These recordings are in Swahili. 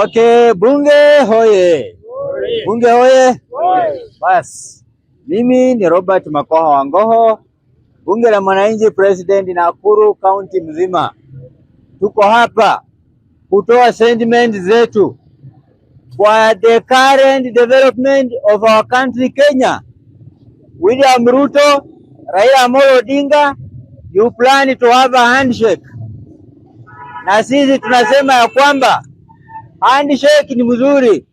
Okay, bunge hoye. Bunge hoye. Bas, mimi ni Robert Makoha Wangoho, bunge la mwananchi president Nakuru county mzima. Tuko hapa kutoa sentiment zetu for the current development of our country Kenya. William Ruto, Raila Amolo Odinga, you plan to have a handshake. Na sisi tunasema ya kwamba handshake ni mzuri,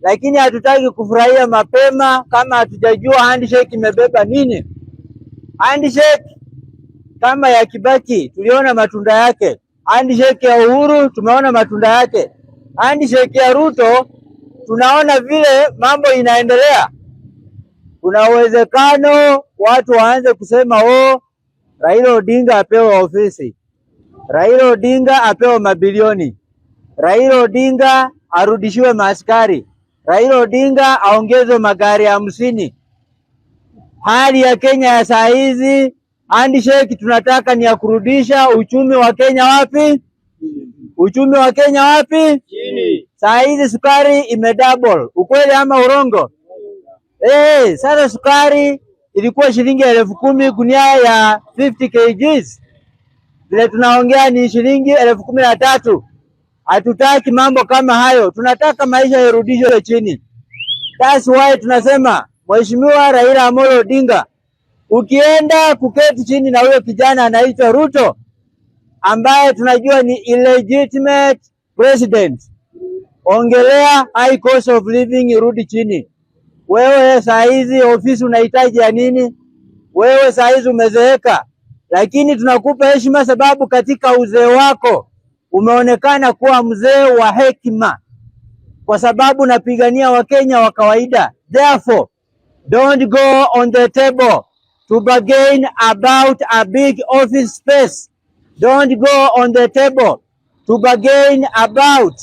lakini hatutaki kufurahia mapema kama hatujajua handshake imebeba nini. Handshake kama ya Kibaki tuliona matunda yake, handshake ya Uhuru tumeona matunda yake, handshake ya Ruto tunaona vile mambo inaendelea. Kuna uwezekano watu waanze kusema Raila Odinga apewe ofisi, Raila Odinga apewe mabilioni, Raila Odinga arudishiwe maaskari, Raila Odinga aongezwe magari 50. Hali ya Kenya ya saa hizi, handshake tunataka ni ya kurudisha uchumi wa Kenya wapi? Uchumi wa Kenya wapi? Chini. Saa hizi sukari imedouble. Ukweli ama urongo? Sasa sukari ilikuwa shilingi 10,000 gunia ya 50 kgs. Vile tunaongea ni shilingi 13,000. Hatutaki mambo kama hayo. Tunataka maisha yarudishwe chini. That's why tunasema Mheshimiwa Raila Amolo Odinga, ukienda kuketi chini na huyo kijana anaitwa Ruto ambaye tunajua ni illegitimate president, ongelea high cost of living irudi chini. Wewe saa hizi ofisi unahitaji ya nini? Wewe saa hizi umezeeka, lakini tunakupa heshima sababu katika uzee wako umeonekana kuwa mzee wa hekima, kwa sababu napigania Wakenya wa kawaida. Therefore, don't go on the table to bargain about a big office space. Don't go on the table to bargain about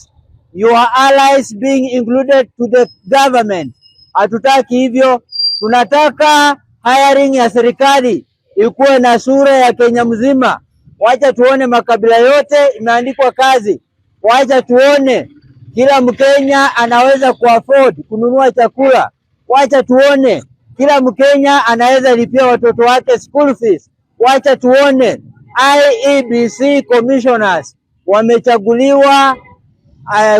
your allies being included to the government. Hatutaki hivyo. Tunataka hiring ya serikali ikuwe na sura ya Kenya mzima. Wacha tuone makabila yote imeandikwa kazi. Wacha tuone kila Mkenya anaweza kuafford kununua chakula. Wacha tuone kila Mkenya anaweza lipia watoto wake school fees. Wacha tuone IEBC commissioners wamechaguliwa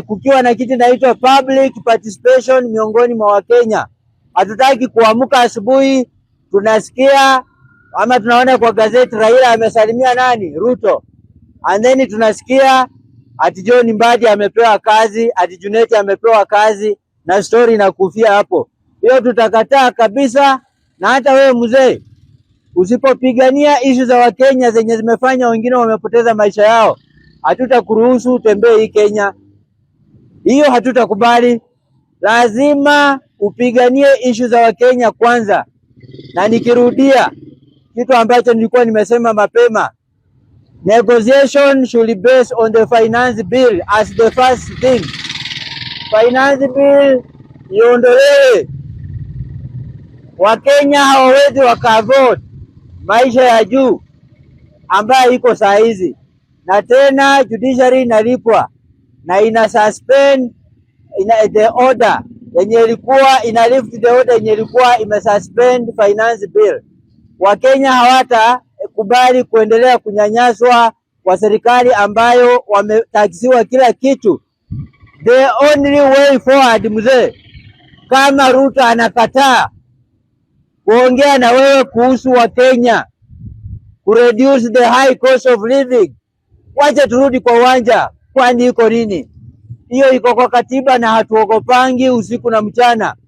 kukiwa na kitu inaitwa public participation miongoni mwa Wakenya. Hatutaki kuamka asubuhi tunasikia ama tunaona kwa gazeti Raila amesalimia nani? Ruto. And then tunasikia ati John Mbadi amepewa kazi, ati Junet amepewa kazi, na story inakufia hapo. Hiyo tutakataa kabisa. Na hata wewe mzee, usipopigania issue za Wakenya zenye zimefanya wengine wamepoteza maisha yao, hatutakuruhusu utembee hii Kenya. Hiyo hatutakubali. Lazima upiganie issue za Wakenya kwanza. Na nikirudia kitu ambacho nilikuwa nimesema mapema, negotiation should be based on the finance bill as the first thing. Finance bill iondolewe. Wakenya hawawezi wakaavoid maisha ya juu ambayo iko saa hizi. Na tena judiciary inalipwa na ina suspend the order yenye ilikuwa ina lift the order yenye ilikuwa imesuspend finance bill. Wakenya hawatakubali kuendelea kunyanyaswa kwa serikali ambayo wametaksiwa kila kitu. The only way forward mzee, kama Ruto anakataa kuongea na wewe kuhusu Wakenya, kureduce the high cost of living, wacha turudi kwa uwanja. Kwani iko nini? Hiyo iko kwa katiba na hatuogopangi usiku na mchana.